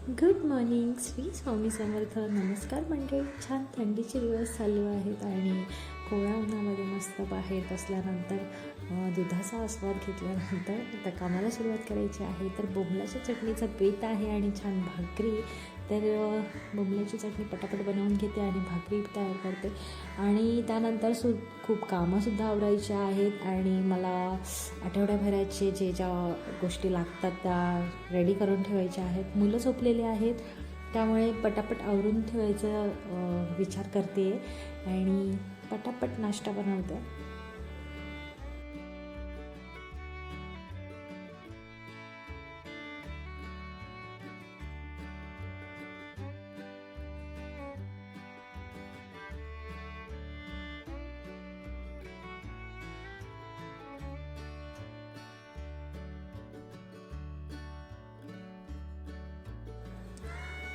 Good morning, Shri Swami Samarth. नमस्कार मंडळी. छान थंडीचे दिवस चालू आहेत आणि कोवळ्या उन्हामध्ये मस्त बाहेर बसल्यानंतर दुधाचा आस्वाद घेतल्यानंतर आता कामाला सुरुवात करायची आहे. तर बोंबलाच्या चटणीचा बेत आहे आणि छान भाकरी. तर बोंबल्याची चटणी पटापट बनवून घेते आणि भाकरी तयार करते आणि त्यानंतर खूप कामंसुद्धा आवरायची आहेत आणि मला आठवड्याभराचे ज्या गोष्टी लागतात त्या रेडी करून ठेवायच्या आहेत. मुलं झोपलेली आहेत त्यामुळे पटापट आवरून ठेवायचं विचार करते आणि पटापट नाश्ता बनवते.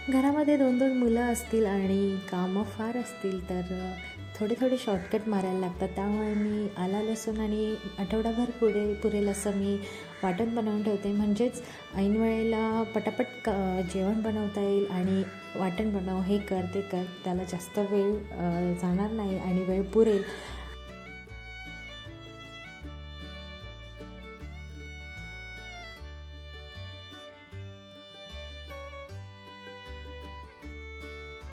घरामध्ये 2-2 मुलं असतील आणि कामं फार असतील तर थोडे शॉर्टकट मारायला लागतात. त्यामुळे मी आला लसूण आणि आठवडाभर पुरेल असं मी वाटण बनवून ठेवते. म्हणजेच ऐन वेळेला पटापट जेवण बनवता येईल आणि वाटण बनव, हे कर ते कर, त्याला जास्त वेळ जाणार नाही आणि वेळ पुरेल